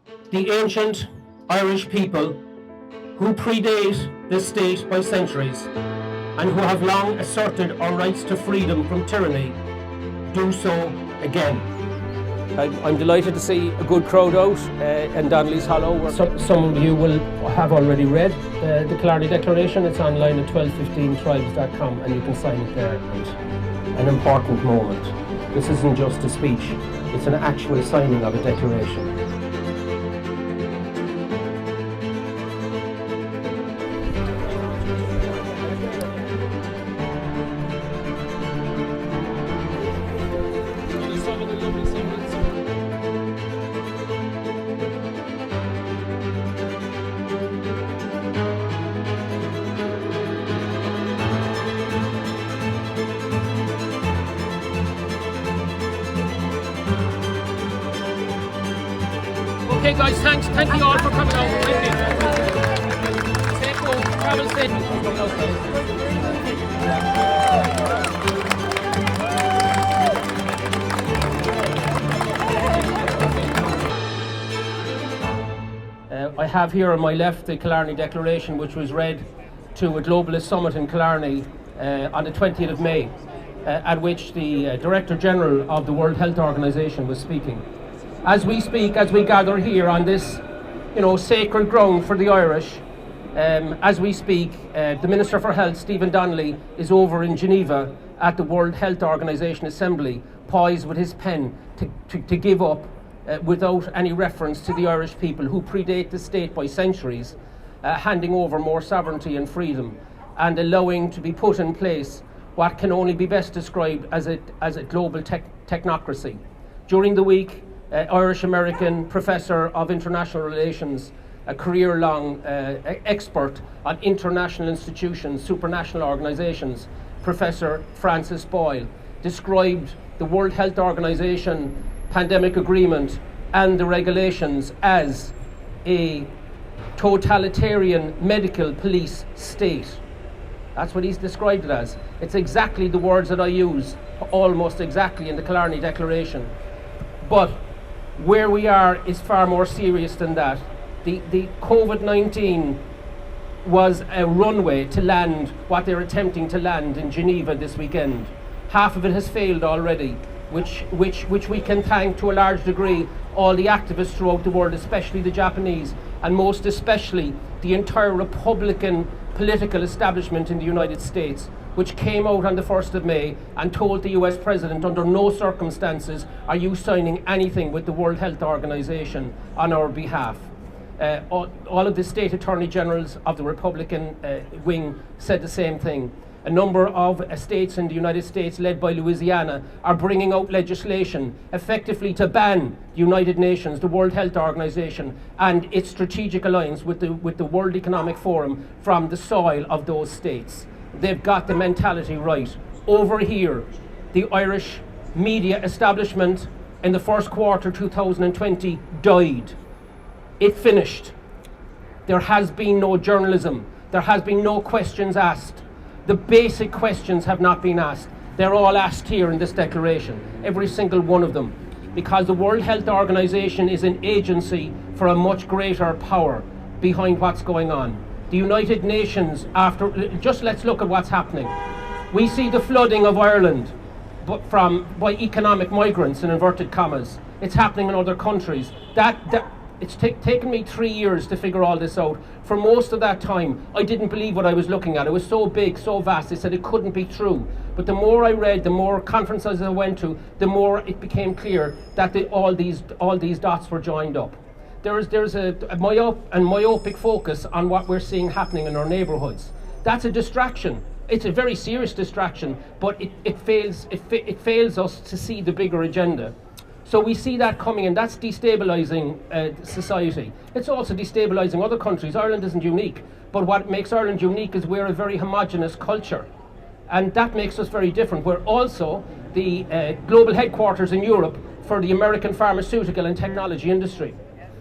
The ancient Irish people who predate the state by centuries and who have long asserted our rights to freedom from tyranny do so again. I'm delighted to see a good crowd out in Donnelly's Hollow. Some of you will have already read the Killarney Declaration. It's online at 1215tribes.com and you can sign it there. And an important moment. This isn't just a speech, it's an actual signing of a declaration. Okay guys, thank you all for coming out. Thank you. Take home, travel statement. I have here on my left the Killarney Declaration, which was read to a Globalist summit in Killarney on the 20th of May, at which the Director General of the World Health Organization was speaking. As we speak, as we gather here on this, sacred ground for the Irish, as we speak, the Minister for Health, Stephen Donnelly, is over in Geneva at the World Health Organization Assembly, poised with his pen to give up, without any reference to the Irish people who predate the state by centuries, handing over more sovereignty and freedom, and allowing to be put in place what can only be best described as a global technocracy. During the week, Irish-American professor of international relations, a career-long expert on international institutions, supranational organizations, Professor Francis Boyle, described the World Health Organization pandemic agreement and the regulations as a totalitarian medical police state. That's what he's described it as. It's exactly the words that I use, almost exactly, in the Killarney Declaration. But where we are is far more serious than that. The COVID-19 was a runway to land what they're attempting to land in Geneva this weekend. Half of it has failed already, which we can thank to a large degree all the activists throughout the world, especially the Japanese, and most especially the entire Republican political establishment in the United States, which came out on the 1st of May and told the US President, under no circumstances are you signing anything with the World Health Organization on our behalf. All of the state attorney generals of the Republican wing said the same thing. A number of states in the United States, led by Louisiana, are bringing out legislation effectively to ban the United Nations, the World Health Organization, and its strategic alliance with the World Economic Forum from the soil of those states. They've got the mentality right. Over here, the Irish media establishment in the first quarter 2020 died. It finished. There has been no journalism. There has been no questions asked. The basic questions have not been asked. They're all asked here in this declaration, every single one of them, because the World Health Organization is an agency for a much greater power behind what's going on. The United Nations, just let's look at what's happening. We see the flooding of Ireland by economic migrants, in inverted commas. It's happening in other countries. It's taken me 3 years to figure all this out. For most of that time, I didn't believe what I was looking at. It was so big, so vast. I said it couldn't be true. But the more I read, the more conferences I went to, the more it became clear that all these dots were joined up. There's a myopic focus on what we're seeing happening in our neighbourhoods. That's a distraction. It's a very serious distraction, but it fails us to see the bigger agenda. So we see that coming, and that's destabilising society. It's also destabilising other countries. Ireland isn't unique, but what makes Ireland unique is we're a very homogenous culture, and that makes us very different. We're also the global headquarters in Europe for the American pharmaceutical and technology industry.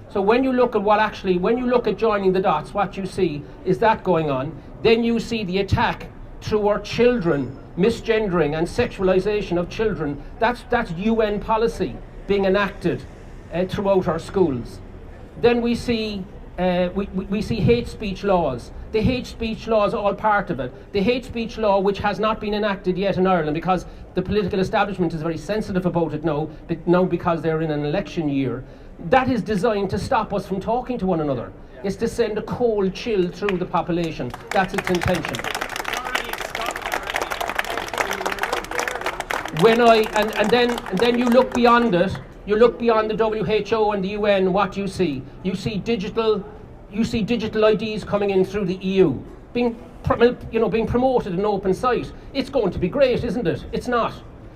So when you look at joining the dots, what you see is that going on. Then you see the attack through our children, misgendering and sexualization of children. That's UN policy being enacted throughout our schools. Then we see we see hate speech laws. The hate speech law is all part of it. The hate speech law, which has not been enacted yet in Ireland, because the political establishment is very sensitive about it now because they're in an election year, that is designed to stop us from talking to one another. It's to send a cold chill through the population. That's its intention. Then you look beyond it. You look beyond the WHO and the UN. What do you see? You see digital IDs coming in through the EU, being promoted in open sight. It's going to be great, isn't it? It's not.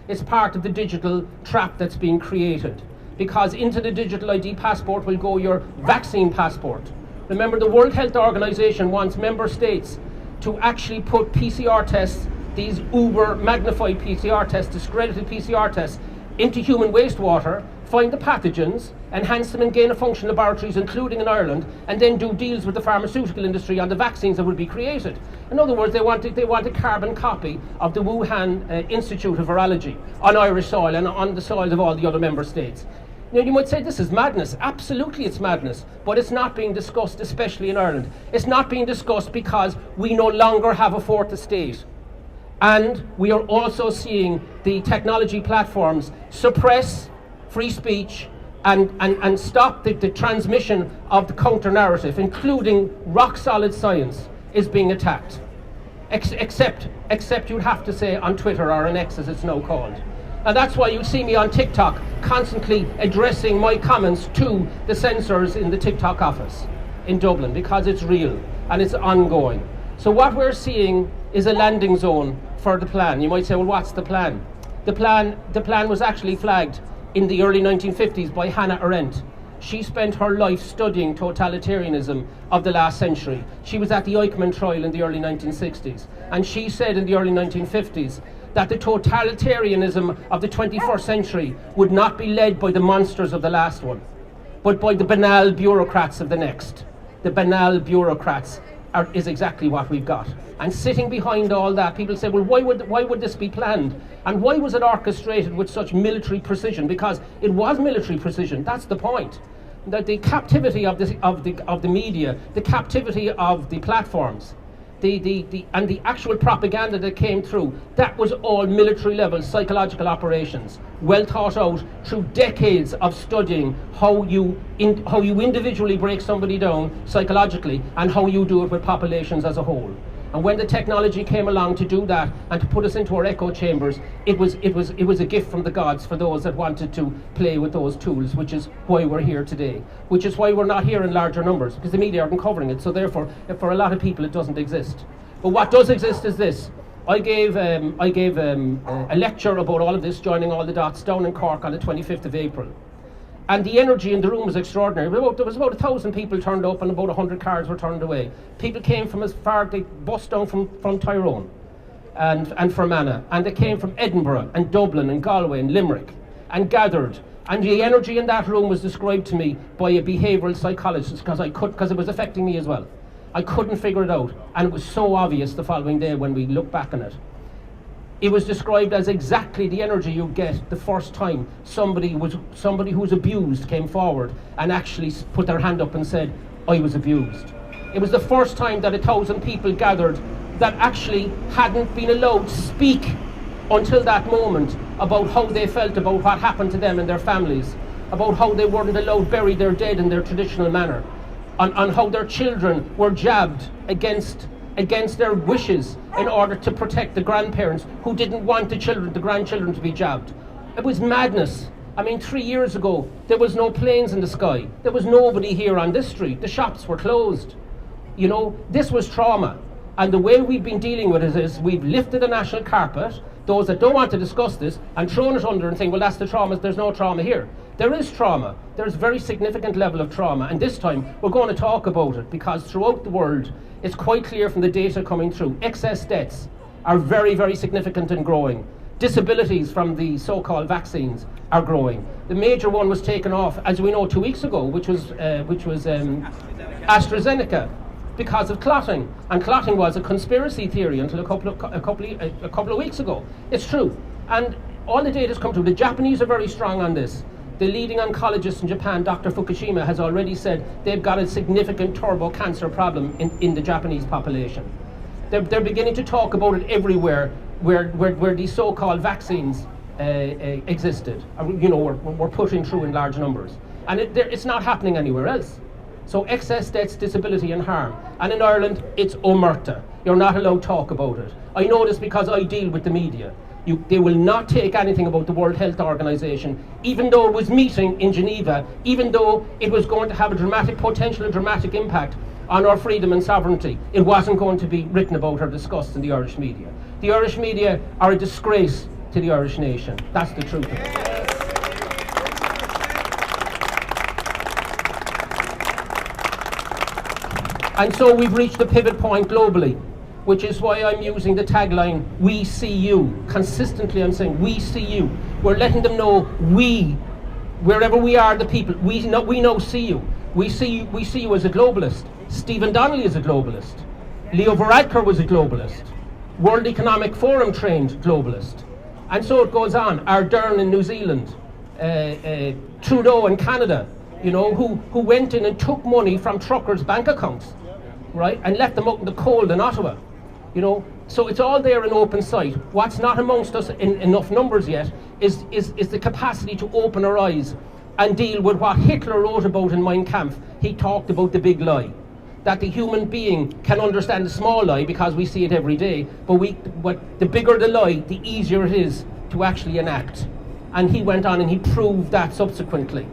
It's part of the digital trap that's being created, because into the digital ID passport will go your vaccine passport. Remember, the World Health Organization wants member states to actually put PCR tests, these uber magnified PCR tests, discredited PCR tests, into human wastewater, find the pathogens, enhance them in gain-of-function laboratories, including in Ireland, and then do deals with the pharmaceutical industry on the vaccines that will be created. In other words, they want a carbon copy of the Wuhan Institute of Virology on Irish soil and on the soils of all the other member states. Now, you might say this is madness. Absolutely it's madness, but it's not being discussed, especially in Ireland. It's not being discussed because we no longer have a fourth estate. And we are also seeing the technology platforms suppress free speech and stop the transmission of the counter-narrative, including rock-solid science, is being attacked. Except you'd have to say on Twitter, or on X as it's now called. And that's why you see me on TikTok constantly addressing my comments to the censors in the TikTok office in Dublin, because it's real and it's ongoing. So what we're seeing is a landing zone for the plan. You might say, well, what's the plan? The plan was actually flagged in the early 1950s by Hannah Arendt. She spent her life studying totalitarianism of the last century. She was at the Eichmann trial in the early 1960s, and she said in the early 1950s that the totalitarianism of the 21st century would not be led by the monsters of the last one, but by the banal bureaucrats of the next. The banal bureaucrats is exactly what we've got. And sitting behind all that, people say, well, why would this be planned? And why was it orchestrated with such military precision? Because it was military precision. That's the point. That the captivity of the media, the captivity of the platforms, and the actual propaganda that came through, that was all military level psychological operations, well thought out through decades of studying how you individually break somebody down psychologically and how you do it with populations as a whole. And when the technology came along to do that and to put us into our echo chambers, it was a gift from the gods for those that wanted to play with those tools, which is why we're here today, which is why we're not here in larger numbers, because the media aren't covering it. So therefore, for a lot of people, it doesn't exist. But what does exist is this. I gave a lecture about all of this, joining all the dots, down in Cork on the 25th of April. And the energy in the room was extraordinary. There was about 1,000 people turned up and about 100 cars were turned away. People came from as far, they bussed down from Tyrone and Fermanagh, and they came from Edinburgh and Dublin and Galway and Limerick and gathered. And the energy in that room was described to me by a behavioural psychologist, because it was affecting me as well. I couldn't figure it out, and it was so obvious the following day when we looked back on it. It was described as exactly the energy you get the first time somebody who was abused came forward and actually put their hand up and said, I was abused. It was the first time that 1,000 people gathered that actually hadn't been allowed to speak until that moment about how they felt about what happened to them and their families, about how they weren't allowed to bury their dead in their traditional manner, on how their children were jabbed against their wishes in order to protect the grandparents who didn't want the grandchildren to be jabbed. It was madness. I mean, 3 years ago, there was no planes in the sky. There was nobody here on this street. The shops were closed. You know, this was trauma. And the way we've been dealing with it is we've lifted the national carpet, those that don't want to discuss this, and thrown it under and saying, well, that's the trauma, there's no trauma here. There is trauma. There's a very significant level of trauma. And this time, we're going to talk about it, because throughout the world, it's quite clear from the data coming through, excess deaths are very, very significant and growing. Disabilities from the so-called vaccines are growing. The major one was taken off, as we know, 2 weeks ago, which was AstraZeneca, because of clotting. And clotting was a conspiracy theory until a couple of weeks ago. It's true. And all the data's come through. The Japanese are very strong on this. The leading oncologist in Japan, Dr. Fukushima, has already said they've got a significant turbo cancer problem in the Japanese population. They're beginning to talk about it everywhere where these so-called vaccines existed. We're pushing through in large numbers. And it's not happening anywhere else. So excess deaths, disability and harm. And in Ireland, it's omerta. You're not allowed to talk about it. I know this because I deal with the media. They will not take anything about the World Health Organization, even though it was meeting in Geneva, even though it was going to have a potential dramatic impact on our freedom and sovereignty. It wasn't going to be written about or discussed in the Irish media. The Irish media are a disgrace to the Irish nation. That's the truth of it. And so we've reached a pivot point globally, which is why I'm using the tagline, we see you. Consistently I'm saying, we see you. We're letting them know wherever we are, the people, we know see you. We see you as a globalist. Stephen Donnelly is a globalist. Leo Varadkar was a globalist. World Economic Forum trained globalist. And so it goes on. Ardern in New Zealand, Trudeau in Canada, who went in and took money from truckers' bank accounts, right, and left them out in the cold in Ottawa. So it's all there in open sight. What's not amongst us in enough numbers yet is the capacity to open our eyes and deal with what Hitler wrote about in Mein Kampf. He talked about the big lie, that the human being can understand the small lie because we see it every day, but the bigger the lie, the easier it is to actually enact. And he went on and he proved that subsequently.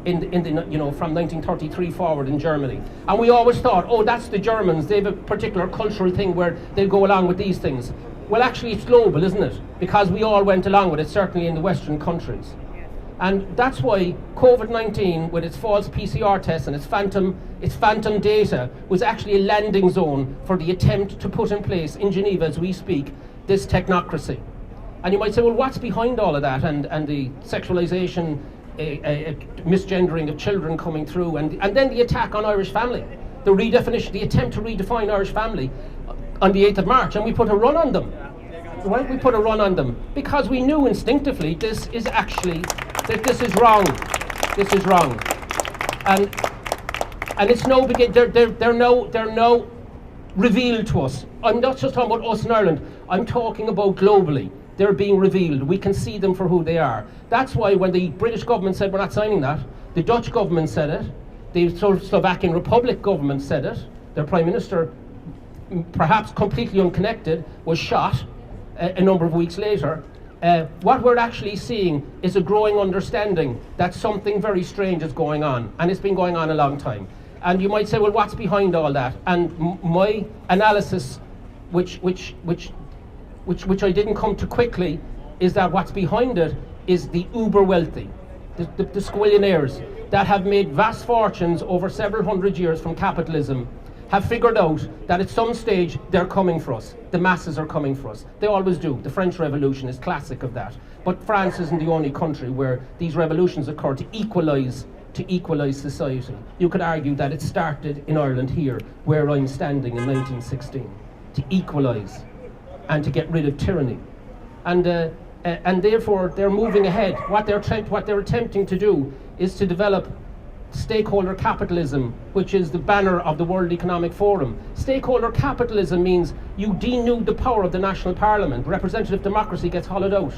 From 1933 forward in Germany. And we always thought, oh, that's the Germans, they have a particular cultural thing where they'll go along with these things. Well, actually it's global, isn't it? Because we all went along with it, certainly in the Western countries. And that's why COVID-19, with its false PCR tests and its phantom data, was actually a landing zone for the attempt to put in place in Geneva, as we speak, this technocracy. And you might say, well, what's behind all of that and the sexualization, a misgendering of children coming through, and then the attack on Irish family, the attempt to redefine Irish family on the 8th of March, and we put a run on them. Right? We put a run on them because we knew instinctively this is wrong. This is wrong, and it's no begin. They're now revealed to us. I'm not just talking about us in Ireland. I'm talking about globally. They're being revealed. We can see them for who they are. That's why when the British government said we're not signing that, the Dutch government said it, the Slovakian Republic government said it, their Prime Minister, perhaps completely unconnected, was shot a number of weeks later. What we're actually seeing is a growing understanding that something very strange is going on, and it's been going on a long time. And you might say, well, what's behind all that? And my analysis, which I didn't come to quickly, is that what's behind it is the uber wealthy, the squillionaires that have made vast fortunes over several hundred years from capitalism, have figured out that at some stage they're coming for us. The masses are coming for us. They always do. The French Revolution is classic of that. But France isn't the only country where these revolutions occur to equalise society. You could argue that it started in Ireland here, where I'm standing in 1916, to equalise and to get rid of tyranny, and therefore they're moving ahead. What they're attempting to do is to develop stakeholder capitalism, which is the banner of the World Economic Forum. Stakeholder capitalism means you denude the power of the national parliament. Representative democracy gets hollowed out.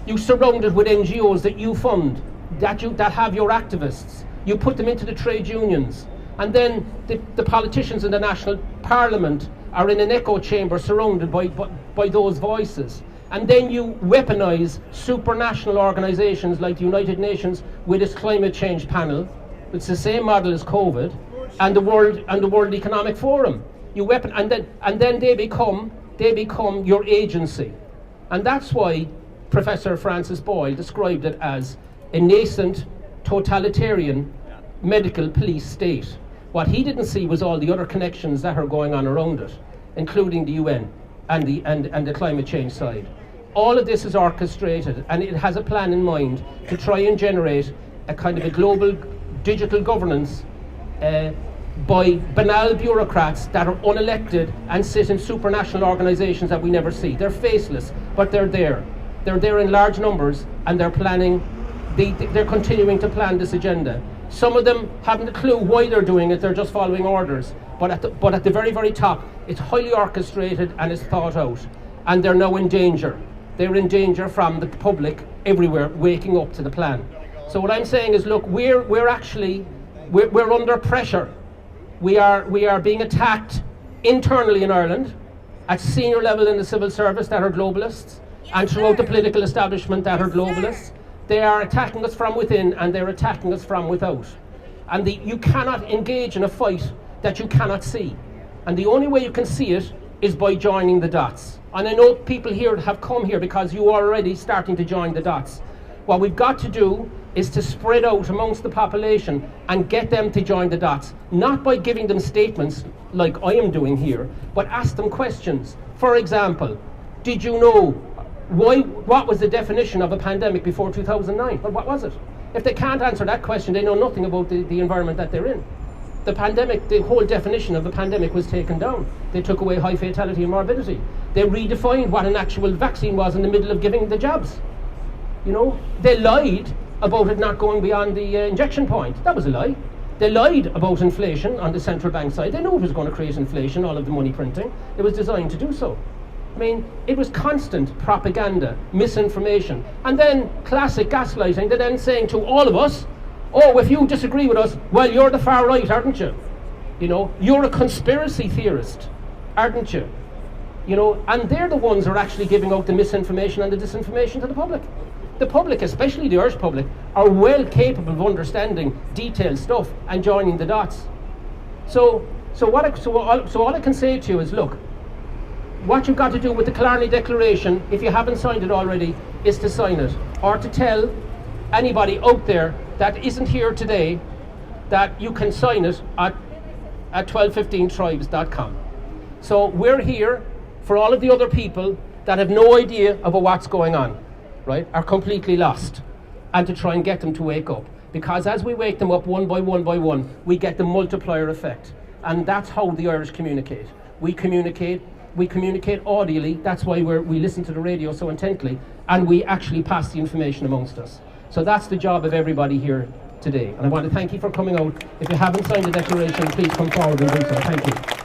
You surround it with NGOs that you fund, that have your activists. You put them into the trade unions, and then the politicians in the national parliament are in an echo chamber surrounded by those voices. And then you weaponize supranational organizations like the United Nations with its climate change panel. It's the same model as COVID, and the World Economic Forum. And then they become your agency. And that's why Professor Francis Boyle described it as a nascent totalitarian medical police state. What he didn't see was all the other connections that are going on around it, including the UN and the climate change side. All of this is orchestrated, and it has a plan in mind to try and generate a kind of a global digital governance by banal bureaucrats that are unelected and sit in supranational organizations that we never see. They're faceless, but they're there. They're there in large numbers, and they're planning they're continuing to plan this agenda. Some of them haven't a clue why they're doing it, they're just following orders. But at the very, very top, it's highly orchestrated and it's thought out. And they're now in danger. They're in danger from the public everywhere waking up to the plan. So what I'm saying is, look, we're under pressure. We are being attacked internally in Ireland, at senior level in the civil service that are globalists, and throughout the political establishment that are globalists. They are attacking us from within and they're attacking us from without. And you cannot engage in a fight that you cannot see. And the only way you can see it is by joining the dots. And I know people here have come here because you are already starting to join the dots. What we've got to do is to spread out amongst the population and get them to join the dots. Not by giving them statements like I am doing here, but ask them questions. For example, did you know what was the definition of a pandemic before 2009? Well, what was it? If they can't answer that question, they know nothing about the environment that they're in. The pandemic, the whole definition of the pandemic was taken down. They took away high fatality and morbidity. They redefined what an actual vaccine was in the middle of giving the jabs. You know, they lied about it not going beyond the injection point. That was a lie. They lied about inflation on the central bank side. They knew it was going to create inflation, all of the money printing. It was designed to do so. I mean, it was constant propaganda, misinformation, and then classic gaslighting. They're then saying to all of us, oh, if you disagree with us, well, you're the far right, aren't you? You know, you're a conspiracy theorist, aren't you? You know, and they're the ones who are actually giving out the misinformation and the disinformation to the public. The public, especially the Irish public, are well capable of understanding detailed stuff and joining the dots. So all I can say to you is, look, what you've got to do with the Killarney Declaration, if you haven't signed it already, is to sign it, or to tell anybody out there that isn't here today that you can sign it at 1215tribes.com. So we're here for all of the other people that have no idea about what's going on, right, are completely lost, and to try and get them to wake up. Because as we wake them up one by one, we get the multiplier effect. And that's how the Irish communicate. We communicate audially. That's why we listen to the radio so intently, and we actually pass the information amongst us. So that's the job of everybody here today. And I want to thank you for coming out. If you haven't signed the declaration, please come forward and do so. Thank you.